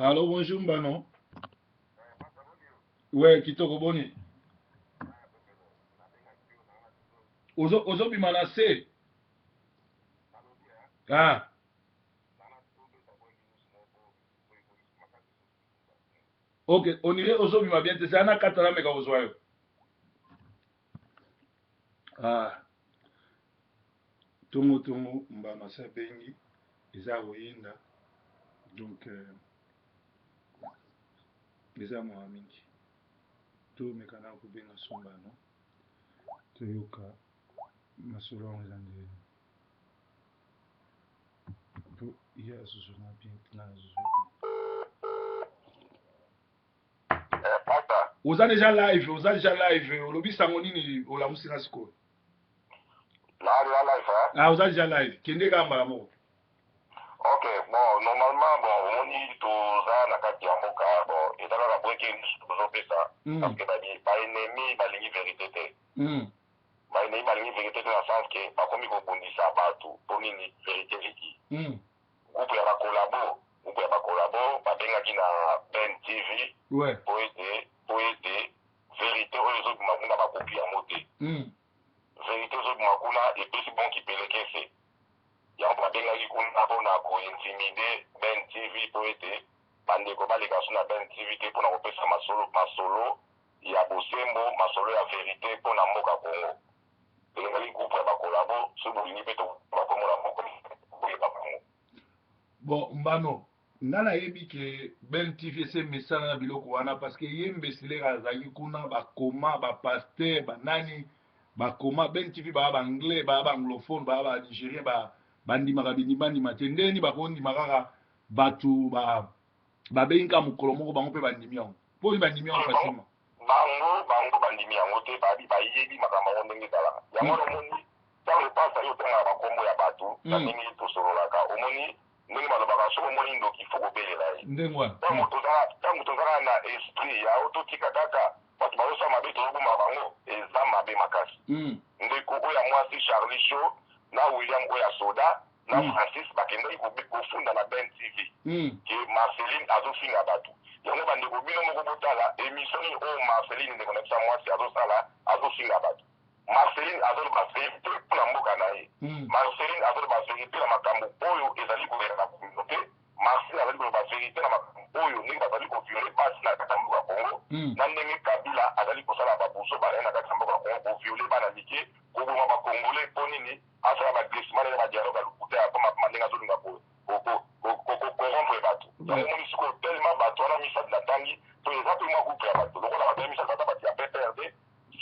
Allô, bonjour, Mbano. Ouais, Kitoko Boni. Ozo Bimanase. Ah, ok. On irait Ozo Bima bien. C'est un katana mega Ozoyo. Ah, Tongo, Mbama Sabengi. Eza Oyenda. Donc, Eza Mohamingi. To mekana kubenga Sombano. Toyoka. Masolo Zande. To iya Zuzuma bien. Na Zuzuma. Oza déjà live. Olobi Sangonini, Olamusina Siko. Là, live, hein? Ah, oza déjà live. Kende Gamba Mo. Ok, bon, normalement, bon, on y toza na kati ya mboka, bon, et dans la boîte qui ça, parce que ba ennemi ba lingi vérité te. Ba ennemi ba lingi vérité dans le sens que ba komi ko bundisa batu, poni ni vérité liki. Groupe ya ba collabo, ba benga ki na Ben TV. Ouais. Pour aider vérité aux autres makuna ba kopi ya moté. Vérité aux autres makuna et puis bon qui peleke c'est. Yango babengaki kuna mpona kointimide Ben TV po ete bandeko baleka so na Ben TV te mpona kopesa masolo ya bosembo, masolo ya verite mpona mboka Kongo. Elengaki groupe ya bakolabo so bolingi mpe bakomona moko koyeba bango. Bon, Mbano, nga nayebi ke Ben TV ese mesala na biloko wana parce que ye mbesile azalaki kuna bakoma bapaster banani bakoma Ben TV baa baanglais baa baanglophone baa banigérien bandimaka bandima te ndeni bakondima kaka bato babengi kaka mokolo moko bango mpe bandimi yango mpo oyo bandimi yango facilement bango bandimi yango te bayebi makambo yango ndenge ezalaka yango omoni ntango epasa yo otangaka bakombo ya bato na ndenge tosololaka omoni ndenge balobaka soki omoni ndoki fo kobelela ye ntango tozalaka na esprit ya ototika kaka bato bazosala mabe tozoboma bango eza mabe makasi ndeko oyo ya mwasi Charlie Show na William oyo ya soda na Francis bakendaki kofunda na Ben TV ke Marceline azofinga bato yango bandeko bino moko botala émission nini oyo Marceline ndeko na biso ya mwasi azofinga bato Marceline azoloba verité mpona mboka na ye Marceline azoloba verité na makambo oyo ezali koyela na communauté Marceline azali koloba verité na makambo oyo ndenge bazali koviole basi na kati ya mboka Kongo na ndenge Kabila azali kosala babuso banaye na kati ya mboka Kongo koviole bana mike koboma bakongole mpo nini asala baglissement ndenge badialogue ya lokuta ya mpo ndenge azolinga corrompre bato yango moni sikoyo tellement bato wana misatu na tangi to eza mpe mwa groupe ya bato lokola bato ya misatu baza bato ya PPRD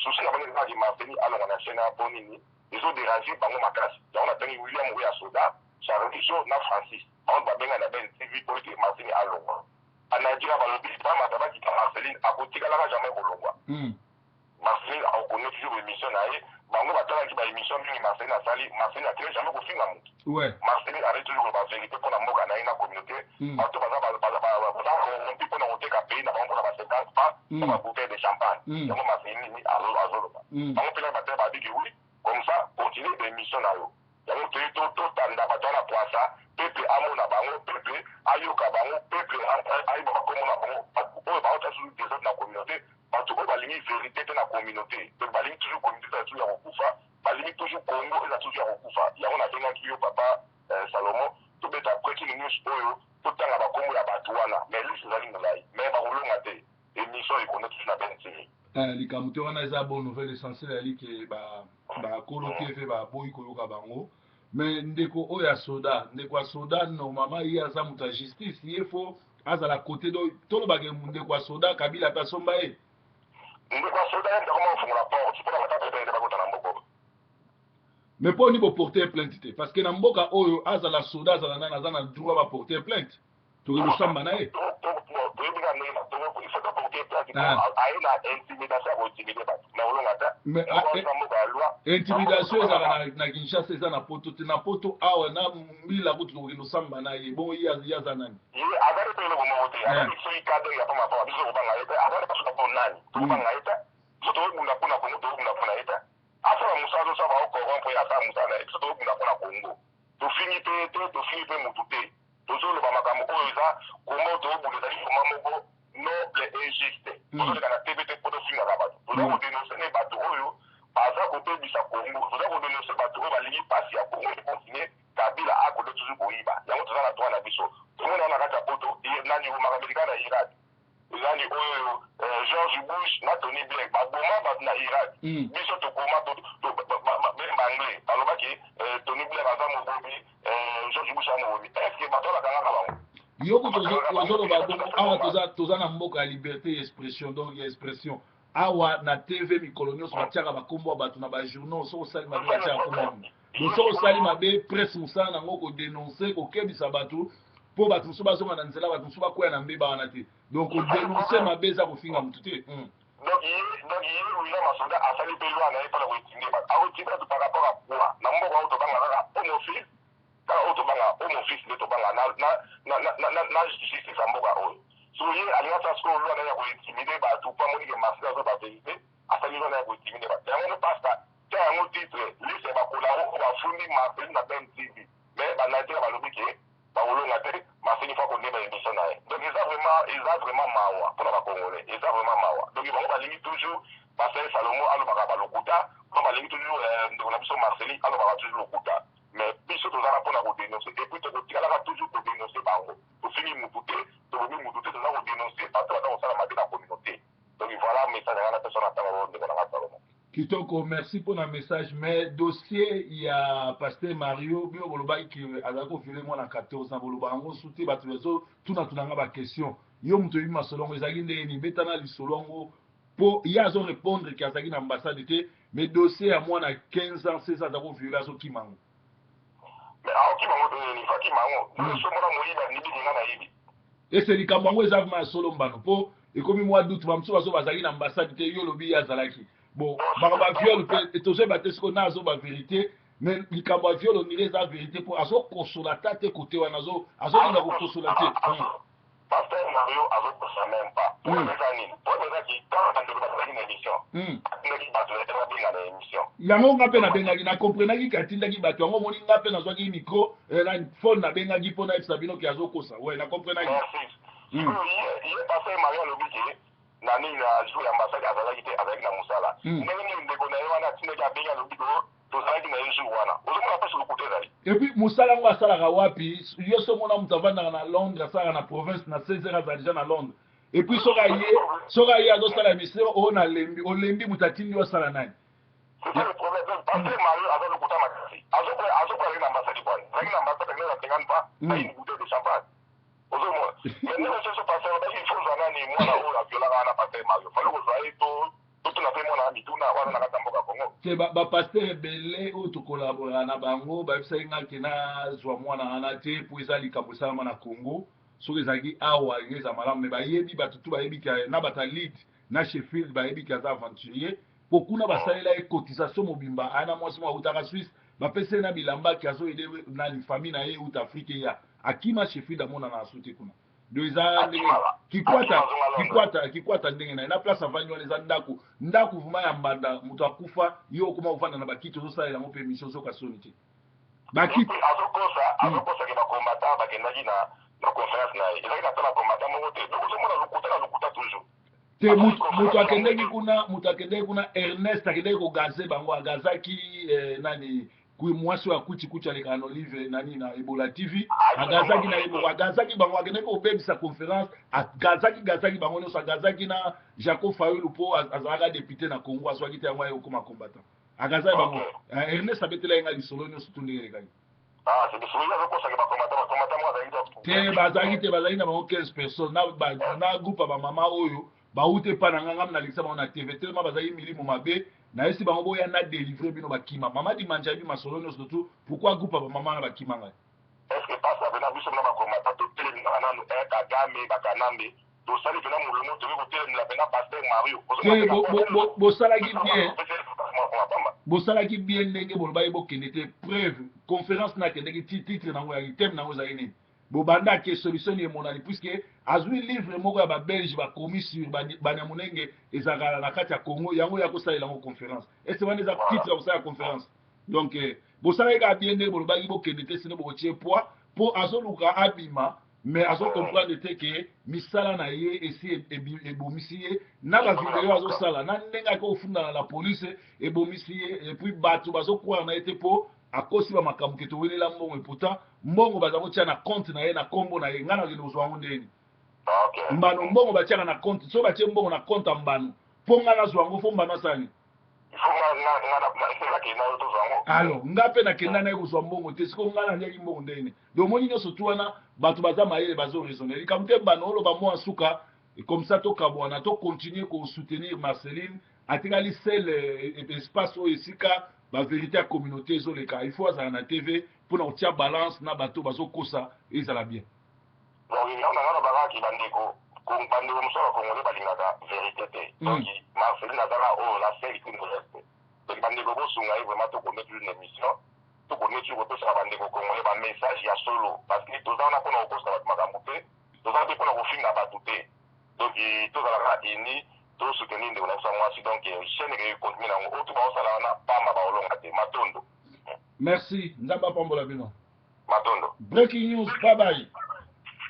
susi na bango ezalaki Marceli alonga na chaîne ya mpo nini ezoderange bango makasi yango natangi William oyo ya soda Charlie Show na Francis bango babenga na Ben TV mpo ete Marceli alongwa anagira balobi bamata bakita Marceline akotikalaka jamais kolongwa Marceline akokonne toujours émission na ye bango batalaki baémission mingi Marceline asali Marceline atire jamais kofinga motu Marceline azali toujours ba vérité mpona mboka na ye na communauté bato baza korompi mpona koteka pays na bango mpona ba 50 pas na babouteille de champagne yango Marceline nini azoloba bango mpena batala babiki wi comme ça continue d'émission na yo yango toyi totanda bato wana poasa pepe amona bango pepe ayoka bango pepe ayeba bakomona bango oyo baota toujours desordre na communauté bato oyo balingi vérité te na communauté donc balingi toujours communauté eza toujours ya kokufa balingi toujours Congo eza toujours ya kokufa yango nabengaki yo papa Salomo tobeta breaking news oyo totanga bakombo ya bato wana mais liste ezali molai mais bakolonga te émission ekone toujours na Ben TV likambo te wana eza bonne nouvelle essentielle yali ke bakolo te fe baboyi koyoka bango mais ndeko oyo ya soda ndeko ya soda normalement ye aza moto ya justice ye fo azala kote tolobake ndeko ya soda Kabila mpe asomba ye ndeko ya soda ye ndakoma kofungola porte mpona batata ete bakota na mboko mais mpo ni boporter plainte te parce que na mboka oyo azala soda azala nani aza na droit baporter plainte toke kosamba na ye toyebika ndenge ifoto porter plainte aye na intimidation ya kointimide bato na olonga ta mboka ya loi intimidation ezalaka na Kinshasa eza na poto te na poto awa na mbila kutu tokokende osamba na ye bongo ye aza nani ye azali mpe eloko moko te azali soki cadre ya pama pama biso kobanga ye te azali basuka mpo nani tokobanga ye te biso tokobunda mpona Kongo tokobunda mpona ye te asala mosala azosala baokorrompre ye asala mosala na ye biso tokobunda mpona Kongo tofingi mpe mutu te tozoloba makambo oyo eza comment tobunda ezali comment moko noble et juste tozoleka na tv te mpo tofingaka bato toza kodenonse ne bato oyo baza kobebisa kongo toza kodenonse bato oyo balingi mpasi ya kongo ekontinue kabila akode toujours koyiba yango toza na droit na biso tomona na kati ya poto nani omakamelika na irak nani oyo George Bush na Tony Blair baboma bato na irak biso tokoma bemba anglais balobaki Tony Blair aza mobomi George Bush aza mobomi estce bato bakangaka bango yoko tozoloba bongo awa toza na mboka ya liberté ya expression donc ya expression awa na tv mikolo nyonso batiaka bakombo ya bato na bajournaux soki osali mabe batiaka kombo donc soki osali mabe presse mosala nango kodenonse kokebisa bato mpo bato mosusu bazonga na nzela bato mosusu bakwea na mbeba wana te donc kodenonse mabe eza kofinga motu te donc ye William Masoda asali mpe lwa na ye mpona koetinde bato akoetinde bato par rapport a poids na mboka oyo tobanga kaka homofile kaka oyo tobanga homofile nde tobanga na justice ya mboka oyo so ye alinga sa sikoyo lwa na ye ya kointimide bato mpo amonike Masoda aza baverité asali lwa na ye kointimide bato yango pasta tia yango titre liste bakola oyo bafundi Marseille na BNTV mais banateka balobi ke baolonga te Marseille fois kondeba émission na ye donc eza vraiment mawa mpona bacongolais eza vraiment mawa donc bango balingi toujours Pasteur Salomo alobaka balokuta mpo balingi toujours ndeko na biso Marseille alobaka toujours lokuta mais biso tozala mpona kodénonce epuis tokotikalaka toujours kodénonce bango tofini mutu te tobomi mutu te toza kodénonce bato baza kosala mabe na communauté donc voilà message yanga na personne atanga oyo ndeko nanga Salomo kitoko merci pour le message mais dossier ya Pasteur Mario bio bolobaki azali kofile mwana 14 ans boloba yango suti bato bezo tunanga baquestion yo moto oyima solongo ezalaki ndenge nini betana lisolongo mpo ye azo répondre ke azalaki na ambassade te mais dossier ya mwana 15 ans 16 ans aza kofile azokima yango mais aokima yango nifakima yango somona moyibi anibilinga na yebi ese likambo yango eza vraimen ya solo mbano mpo ekomi mwa dutu bamosusu bazo bazalaki na ambassade te yo lobi ye azalaki bon bakaba viole pe tozoyeba te siko na azo bavérité mais likambo ya viole onire eza vérité mpo azokosola ta te kote wana azolinga kokosola te Pasteur Mario azokosa même pas po eza nini po ezaki kaka bandeko bazalaki na émission atindaki bato ezabenga na émission yango nga mpe nabengaki nakomprenaki ke atindaki bato yango omoni nga mpe nazwaki micro fone nabengaki mpo nayebisa bino ke azokosa we nakomprenaki ye Pasteur Mario alobi ke na nini na jour ya ambassade azalaki te azalaki na mosala ndenge nini ndeko na ye wana atindaki abengi alobi ko tozalaki na ye jour wana ozomona mpe solokuta ezali epuis mosala yango asalaka wapi yo so omona moto avandaka na Londres asalaka na province na 16 heures aza deja na Londres epuis soki aye azosala emission oyo nalembi olembi moto atindi yo asala nani c'est ça le problème Pasteur Mario aza lokuta makasi azokoyaki na ambassade kwana azalaki na ambassade ngeza 50 pas na une bouteille de champagne ozomona mais ndenge soso Pasteur obaki ifozwa nani mwana oyo aviolaka wana Pasteur Mario fali kozwa ye totuna mpe mwana ya mituna wana na kati ya mboka Congo te bapaster ebele oyo tokolabora na bango bayebisaki nga ke nazwa mwana wana te mpo eza likambo esalama na Congo soki ezalaki awa eza malamu me bayebi bato tu bayebi na bato ya lead na Sheffield bayebi ke aza aventurier mpo kuna basalela ye cotisation mobimba aya na mwasi moko autaka Suisse bapesi ye na bilamba ke azoyede nani famille na ye euta Afrique eya akima Sheffield amonana asu te kuna do eza ndenge kikwata ndenge na ye na place avandi wana eza ndako vuma ya mbanda moto akufa yo okoma kovanda na bakiti ozosalela yango mpe émission soka soni te bakiti azokosaki bakombata bakendaki na conférence na ye ezalaki na tala kombata moko te donc ozomona lokuta toujours te moto akendeki kuna Ernest akendeki kogaze bango agazaki nani mwasi wa kuchi alekana na Olive nani na Ebola TV agazaki na Ebola agazaki bango akendeki kobebisa conférence agazaki bango nyonso agazaki na Jacob Fayulu mpo azalaka député na Congo azwaki te yango aye okoma combattant agazaki bango Ernest abetela yenga lisolo nyonso tu ndenge elekaki te bazalaki na bango 15 personnes na groupe ya bamama oyo bauti epa na nganga na lekisa bango na TV telema bazalaki milimo mabe nayesi bango boya na délivrer bino bakima mama dimanja yebi masolo nyonso tu pourquoi groupe ya bamama na bakima ngai est-ce passe avena biso na bakomata totelemaka nanu Kagame bakanambe tosali pena molongo toki kotelemela pena Pasteur Mario bosalaki bien ndenge bolobai bokende te preuve conférence nakendeki titre nango yaki teme nango ezalaki nini bobandaki solution emonani puisque azwi livre moko ya babelge bakomi sur banyamunenge ezalaka na kati ya Congo yango ya kosalela yango conférence ese wana eza titre ya kosala conférence donc bosalaki kaka bien ndenge bolobaki bokende te sino bokotie poids mpo azoluka abima mais azo comprendre te ke misala na ye esi ebomisi ye na bavideo azosala na ndenge ake ofunda na la police ebomisi ye epuis bato bazokwara na ye te mpo akosi bamakambo ke towelela mbongo e pourtant mbongo baza kotia na compte na ye na nkombo na ye ngai nakende kozwa yango ndeni mbano mbongo batiaka na compte so batie mbongo na compte ya mbano mpo ngai nazwa yango fo mbano asani alors nga mpe nakenda na ye kozwa mbongo te siko ngai naliaki mbongo ndeni de omoni nyonso tu wana bato baza mayele bazoraisonne likambo te mbano oloba mwa suka comme ça tokabwana tocontinue kosoutenir Marceline atikali sel espace oyo esika bavérité ya communauté ezoleka il faut azala na tv mpona kotia balance na bato bazokosa ezala bien bandeko mosusu bakongole balingaka vérité te donc Marceline azala oyo na seli tout modeste donc bandeko bosunga ye vraiment tokomettre une émission tokomettre kopesaka bandeko kongole bamessage ya solo parce que toza wana mpona kokosa bato makambo te toza mpe mpona kofinga bato te donc tozalaka ini tosoutenir ndeko na biso mwasi donc chaîne continue nango oyo tobakosala wana pamba baolonga te matondo merci nzambe apambola bino matondo breaking news bye bye